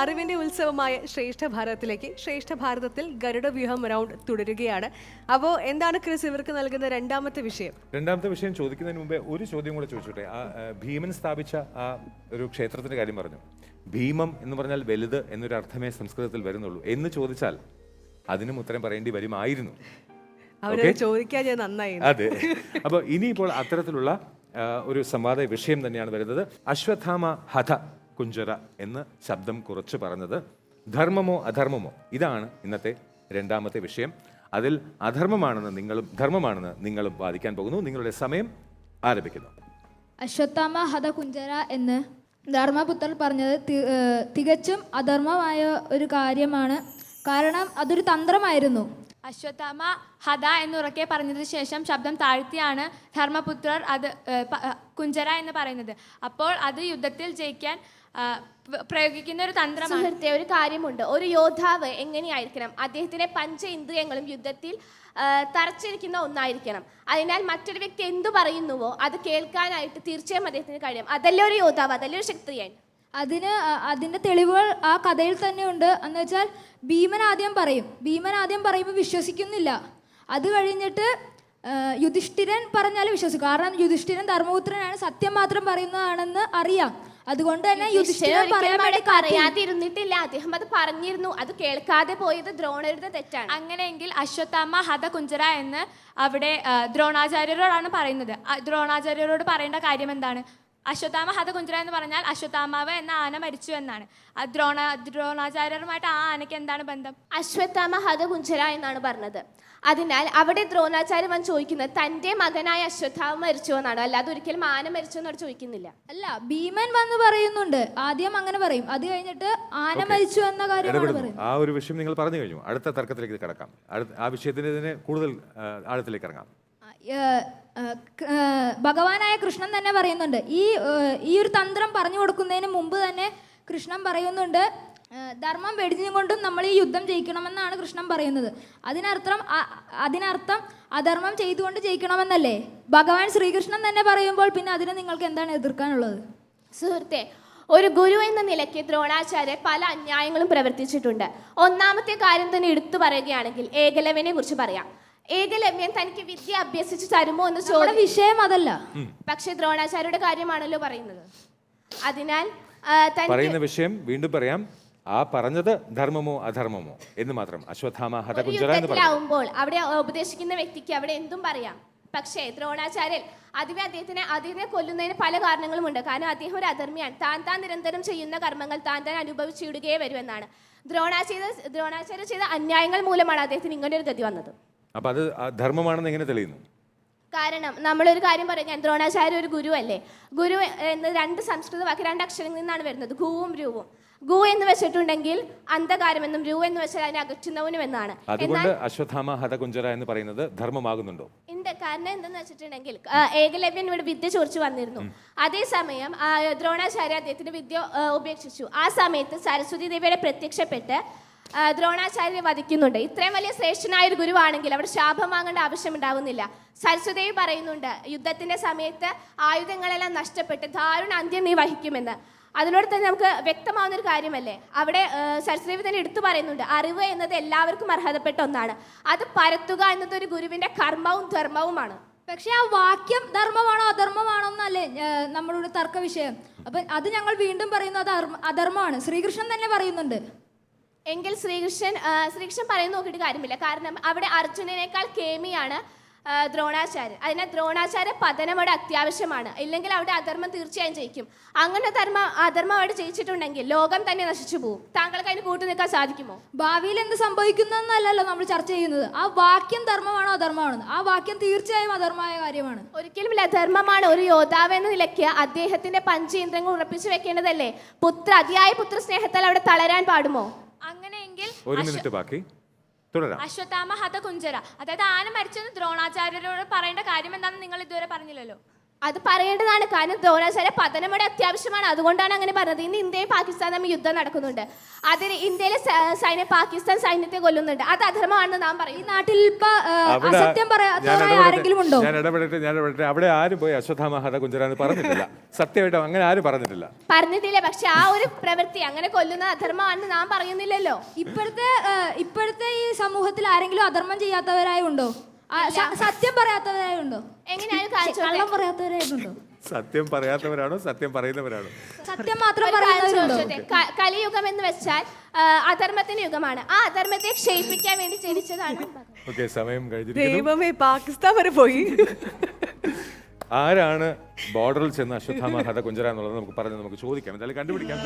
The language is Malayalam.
അറിവിന്റെ ഉത്സവമായ ശ്രേഷ്ഠ ഭാരതത്തിലേക്ക് ശ്രേഷ്ഠ ഭാരതത്തിൽ ഗരുഡ വ്യൂഹം റൗണ്ട് തുടരുകയാണ്. അപ്പോൾ എന്താണ് ക്രിസ് ഇവർക്ക് നൽകുന്ന രണ്ടാമത്തെ വിഷയം? രണ്ടാമത്തെ വിഷയം ചോദിക്കുന്നതിന് മുമ്പേ ഒരു ചോദ്യം കൂടെ ചോദിച്ചോട്ടെ. ഭീമൻ സ്ഥാപിച്ച ആ ഒരു ക്ഷേത്രത്തിന്റെ കാര്യം പറഞ്ഞു. ഭീമം എന്ന് പറഞ്ഞാൽ വലുത് എന്നൊരു അർത്ഥമേ സംസ്കൃതത്തിൽ വരുന്നുള്ളൂ എന്ന് ചോദിച്ചാൽ അതിനും ഉത്തരം പറയേണ്ടി വരുമായിരുന്നു. ചോദിക്കാൻ ഞാൻ നന്നായി. അതെ. അപ്പോൾ ഇനിയിപ്പോൾ അത്തരത്തിലുള്ള ഒരു സംവാദ വിഷയം തന്നെയാണ് വരുന്നത്. അശ്വത്ഥാമ ഹത കുഞ്ചര എന്ന് ശബ്ദം കുറച്ച് പറഞ്ഞത് ധർമ്മമോ അധർമ്മമോ, ഇതാണ് ഇന്നത്തെ രണ്ടാമത്തെ വിഷയം. അതിൽ അധർമ്മമാണെന്ന് നിങ്ങളും ധർമ്മമാണെന്ന് നിങ്ങളും വാദിക്കാൻ പോകുന്നു. നിങ്ങളുടെ സമയം ആരംഭിക്കുന്നു. അശ്വത്ഥാമ ഹത കുഞ്ചര എന്ന് ധർമ്മപുത്രർ പറഞ്ഞത് തികച്ചും അധർമ്മമായ ഒരു കാര്യമാണ്. കാരണം അതൊരു തന്ത്രമായിരുന്നു. അശ്വത്ഥാമ ഹത എന്നുറക്കെ പറഞ്ഞതിന് ശേഷം ശബ്ദം താഴ്ത്തിയാണ് ധർമ്മപുത്രർ അത് കുഞ്ചര എന്ന് പറയുന്നത്. അപ്പോൾ അത് യുദ്ധത്തിൽ ജയിക്കാൻ പ്രയോഗിക്കുന്ന ഒരു തന്ത്രമാണ്. സുഹൃത്തെ, ഒരു കാര്യമുണ്ട്. ഒരു യോദ്ധാവ് എങ്ങനെയായിരിക്കണം? അദ്ദേഹത്തിന്റെ പഞ്ച ഇന്ദ്രിയങ്ങളും യുദ്ധത്തിൽ തറച്ചിരിക്കുന്ന ഒന്നായിരിക്കണം. അതിനാൽ മറ്റൊരു വ്യക്തി എന്തു പറയുന്നുവോ അത് കേൾക്കാനായിട്ട് തീർച്ചയായും അദ്ദേഹത്തിന് കഴിയും. അതല്ലേ ഒരു യോദ്ധാവ്, അതല്ലേ ഒരു ക്ഷത്രിയൻ. അതിൻ്റെ തെളിവുകൾ ആ കഥയിൽ തന്നെ ഉണ്ട്. എന്ന് വെച്ചാൽ ഭീമൻ ആദ്യം പറയുമ്പോൾ വിശ്വസിക്കുന്നില്ല. അത് കഴിഞ്ഞിട്ട് യുധിഷ്ഠിരൻ പറഞ്ഞാലും വിശ്വസിക്കും. കാരണം യുധിഷ്ഠിരൻ ധർമ്മപുത്രനാണ്, സത്യം മാത്രം പറയുന്നതാണെന്ന് അറിയാം. അതുകൊണ്ട് തന്നെ യുധിഷ്ഠിരൻ പറയാതിരുന്നിട്ടില്ല, അദ്ദേഹം അത് പറഞ്ഞിരുന്നു. അത് കേൾക്കാതെ പോയത് ദ്രോണരുടെ തെറ്റാണ്. അങ്ങനെയെങ്കിൽ അശ്വത്ഥാമ ഹത കുഞ്ചര എന്ന് അവിടെ ദ്രോണാചാര്യരോടാണ് പറയുന്നത്. ദ്രോണാചാര്യരോട് പറയേണ്ട കാര്യം എന്താണ്? അശ്വത്ഥാമ ഹത കുഞ്ചര എന്ന് പറഞ്ഞാൽ അശ്വത്ഥാമാവ് എന്ന ആന മരിച്ചു എന്നാണ്. ദ്രോണാചാര്യരുമായിട്ട് ആ ആനയ്ക്ക് എന്താണ് ബന്ധം? അശ്വത്ഥാമ ഹത കുഞ്ചര എന്നാണ് പറഞ്ഞത്. അതിനാൽ അവിടെ ദ്രോണാചാര്യൻ ചോദിക്കുന്നത് തന്റെ മകനായ അശ്വത്ഥാമ മരിച്ചു എന്നാണ്, അല്ലാതെ ഒരിക്കലും ആന മരിച്ചു എന്നോട് ചോദിക്കുന്നില്ല. അല്ല, ഭീമൻ വന്ന് പറയുന്നുണ്ട്. ആദ്യം അങ്ങനെ പറയും, അത് കഴിഞ്ഞിട്ട് ആന മരിച്ചു എന്ന കാര്യം. ആ ഒരു വിഷയം നിങ്ങൾ പറഞ്ഞു കഴിഞ്ഞു. അടുത്ത തർക്കത്തിലേക്ക് കടക്കാം. ആ വിഷയത്തിന് കൂടുതൽ ആഴത്തിലേക്ക് ഇറങ്ങാം. ഭഗവാനായ കൃഷ്ണൻ തന്നെ പറയുന്നുണ്ട്. ഈ ഒരു തന്ത്രം പറഞ്ഞു കൊടുക്കുന്നതിന് മുമ്പ് തന്നെ കൃഷ്ണൻ പറയുന്നുണ്ട്, ധർമ്മം വെടിഞ്ഞുകൊണ്ടും നമ്മൾ ഈ യുദ്ധം ജയിക്കണമെന്നാണ് കൃഷ്ണൻ പറയുന്നത്. അതിനർത്ഥം അധർമ്മം ചെയ്തുകൊണ്ട് ജയിക്കണമെന്നല്ലേ ഭഗവാൻ ശ്രീകൃഷ്ണൻ തന്നെ പറയുമ്പോൾ പിന്നെ അതിനെ നിങ്ങൾക്ക് എന്താണ് എതിർക്കാനുള്ളത്? സുഹൃത്തെ, ഒരു ഗുരു എന്ന നിലയ്ക്ക് ദ്രോണാചാര്യർ പല അന്യായങ്ങളും പ്രവർത്തിച്ചിട്ടുണ്ട്. ഒന്നാമത്തെ കാര്യം തന്നെ എടുത്തു പറയുകയാണെങ്കിൽ ഏകലവ്യനെ കുറിച്ച് പറയാം. ഏകലവ്യൻ തനിക്ക് വിദ്യ അഭ്യസിച്ച് തരുമോ എന്ന് ചോദിച്ച വിഷയം അതല്ല. പക്ഷെ ദ്രോണാചാര്യരുടെ കാര്യമാണല്ലോ പറയുന്നത്. അതിനാൽ പറയുന്ന വിഷയം വീണ്ടും പറയാം. ആ പറഞ്ഞത് ധർമ്മമോ അധർമ്മമോ എന്ന് മാത്രം. അശ്വത്ഥാമ ഹത കുഞ്ചര എന്ന് പറയുമ്പോൾ അവിടെ ഉപദേശിക്കുന്ന വ്യക്തിക്ക് അവിടെ എന്തും പറയാം. പക്ഷേ ദ്രോണാചാര്യൻ അദ്ദേഹത്തിനെ കൊല്ലുന്നതിന് പല കാരണങ്ങളുമുണ്ട്. കാരണം അദ്ദേഹം ഒരു അധർമ്മിയാണ്. താൻ നിരന്തരം ചെയ്യുന്ന കർമ്മങ്ങൾ താൻ അനുഭവിച്ചിടുകയേ വരുമെന്നാണ്. ദ്രോണാചാര്യ ചെയ്ത അന്യായങ്ങൾ മൂലമാണ് അദ്ദേഹത്തിന് ഇങ്ങനെ ഒരു ഗതി വന്നത്. അപ്പൊ അത് ധർമ്മമാണെന്ന് എങ്ങനെ തെളിയുന്നു? കാരണം നമ്മളൊരു കാര്യം പറയും, ഞാൻ ദ്രോണാചാര്യ ഒരു ഗുരു അല്ലേ. ഗുരു എന്ന് രണ്ട് സംസ്കൃത വാക്ക്, രണ്ട് അക്ഷരങ്ങളിൽ നിന്നാണ് വരുന്നത്, ഗുവും രൂവും. ഗു എന്ന് വെച്ചിട്ടുണ്ടെങ്കിൽ അന്ധകാരമെന്നും രു എന്ന് വെച്ചാൽ അതിനെ അകറ്റുന്നവനും എന്നാണ്. അതുകൊണ്ട് അശ്വത്ഥാമ ഹത കുഞ്ചര എന്ന് പറയുന്നത് ധർമ്മമാകുന്നുണ്ടോ? ഉണ്ട്. കാരണം എന്തെന്ന് വെച്ചിട്ടുണ്ടെങ്കിൽ ഏകലവ്യൻ ഇവിടെ വിദ്യ ചോദിച്ചു വന്നിരുന്നു. അതേസമയം ദ്രോണാചാര്യ അദ്ദേഹത്തിന്റെ വിദ്യ ഉപേക്ഷിച്ചു. ആ സമയത്ത് സരസ്വതി ദേവിയുടെ പ്രത്യക്ഷപ്പെട്ട് ദ്രോണാചാര്യരെ വധിക്കുന്നുണ്ട്. ഇത്രയും വലിയ ശ്രേഷ്ഠനായ ഒരു ഗുരുവാണെങ്കിൽ അവിടെ ശാപം വാങ്ങേണ്ട ആവശ്യമുണ്ടാവുന്നില്ല. സരസ്വതി പറയുന്നുണ്ട്, യുദ്ധത്തിന്റെ സമയത്ത് ആയുധങ്ങളെല്ലാം നഷ്ടപ്പെട്ട് ദാരുണ അന്ത്യം നീ വഹിക്കുമെന്ന്. അതിലൂടെ തന്നെ നമുക്ക് വ്യക്തമാവുന്ന ഒരു കാര്യമല്ലേ. അവിടെ സരസ്വതി തന്നെ എടുത്തു പറയുന്നുണ്ട്, അറിവ് എന്നത് എല്ലാവർക്കും അർഹതപ്പെട്ട ഒന്നാണ്. അത് പരത്തുക എന്നത് ഒരു ഗുരുവിന്റെ കർമ്മവും ധർമ്മവുമാണ്. പക്ഷെ ആ വാക്യം ധർമ്മമാണോ അധർമ്മമാണോ എന്നല്ലേ നമ്മളുടെ തർക്ക വിഷയം. അപ്പൊ അത് ഞങ്ങൾ വീണ്ടും പറയുന്നു, അത് അധർമ്മമാണ്. ശ്രീകൃഷ്ണൻ തന്നെ പറയുന്നുണ്ട്. എങ്കിൽ ശ്രീകൃഷ്ണൻ പറയുന്ന നോക്കിയിട്ട് കാര്യമില്ല. കാരണം അവിടെ അർജുനനേക്കാൾ കേമിയാണ് ദ്രോണാചാര്യൻ. അതിനാൽ ദ്രോണാചാര്യ പതനം അവിടെ അത്യാവശ്യമാണ്. ഇല്ലെങ്കിൽ അവിടെ അധർമ്മം തീർച്ചയായും ജയിക്കും. അങ്ങനെ അധർമ്മം അവിടെ ജയിച്ചിട്ടുണ്ടെങ്കിൽ ലോകം തന്നെ നശിച്ചു പോകും. താങ്കൾക്ക് അതിന് കൂട്ടു നിൽക്കാൻ സാധിക്കുമോ? ഭാവിയിൽ എന്ത് സംഭവിക്കുന്നതെന്നല്ലല്ലോ നമ്മൾ ചർച്ച ചെയ്യുന്നത്. ആ വാക്യം ധർമ്മമാണോ അധർമ്മമാണോ? ആ വാക്യം തീർച്ചയായും അധർമ്മമായ കാര്യമാണ്. ഒരിക്കലുമില്ല, ധർമ്മമാണ്. ഒരു യോദ്ധാവ് എന്ന നിലയ്ക്ക് അദ്ദേഹത്തിന്റെ പഞ്ചേന്ദ്രങ്ങൾ ഉറപ്പിച്ചു വെക്കേണ്ടതല്ലേ. അതിയായ പുത്ര സ്നേഹത്താൽ അവിടെ തളരാൻ പാടുമോ? അങ്ങനെയെങ്കിൽ ഒരു മിനിറ്റ് ബാക്കി, തുടരാം. അശ്വത്ഥാമ ഹത കുഞ്ചര, അതായത് ആന മരിച്ചെന്ന് ദ്രോണാചാര്യരോട് പറയേണ്ട കാര്യം എന്താണെന്ന് നിങ്ങൾ ഇതുവരെ പറഞ്ഞില്ലല്ലോ. അത് പറയേണ്ടതാണ്. കാരണം ദ്രോണാചാര്യ പതനം ഇവിടെ അത്യാവശ്യമാണ്. അതുകൊണ്ടാണ് അങ്ങനെ പറഞ്ഞത്. ഇന്ന് ഇന്ത്യയും പാകിസ്ഥാനും തമ്മിൽ യുദ്ധം നടക്കുന്നുണ്ട്. അതിൽ ഇന്ത്യയിലെ സൈന്യം പാകിസ്ഥാൻ സൈന്യത്തെ കൊല്ലുന്നുണ്ട്. അത് അധർമ്മമാണെന്ന് നാം പറയും. ഈ നാട്ടിൽ ഇപ്പൊ അസത്യം പറയാത്തവരായ ആരെങ്കിലും ഉണ്ടോ? ഞാൻ ഇടപെടട്ടെ. അവിടെ ആരും പോയി അശ്വത്ഥാമ ഹത കുഞ്ചര എന്ന് പറഞ്ഞിട്ടില്ല. സത്യമായിട്ടും അങ്ങനെ ആരും പറഞ്ഞിട്ടില്ല. പറഞ്ഞിട്ടില്ല. പക്ഷെ ആ ഒരു പ്രവൃത്തി അങ്ങനെ കൊല്ലുന്ന അധർമ്മമാണെന്ന് നാം പറയുന്നില്ലല്ലോ. ഇപ്പോഴത്തെ ഈ സമൂഹത്തിൽ ആരെങ്കിലും അധർമ്മം ചെയ്യാത്തവരായുണ്ടോ? സത്യം പറയാത്തവരായുണ്ടോ? എങ്ങനെയാണ് കള്ളം പറയാത്തവരായിട്ടുണ്ടോ? സത്യം പറയാത്തവരാണോ സത്യം പറയുന്നവരാണോ? സത്യം മാത്രം പറയുന്നവരുണ്ടോ? കലിയുഗം എന്ന് വെച്ചാൽ അധർമ്മത്തിന്റെ യുഗമാണ്. ആ അധർമ്മത്തെ ക്ഷയിപ്പിക്കാൻ വേണ്ടി ജനിച്ചതാണ്. ഓക്കെ, സമയം കഴിഞ്ഞിരിക്കുന്നു. ദൈവമേ, പാകിസ്ഥാൻ വരെ പോയി. ആരാണ് ബോർഡറിൽ ചെന്ന് അശ്വത്ഥാമ ഹത കുഞ്ചര എന്നുള്ളത് നമുക്ക് ചോദിക്കാം, എന്തായാലും കണ്ടുപിടിക്കാം.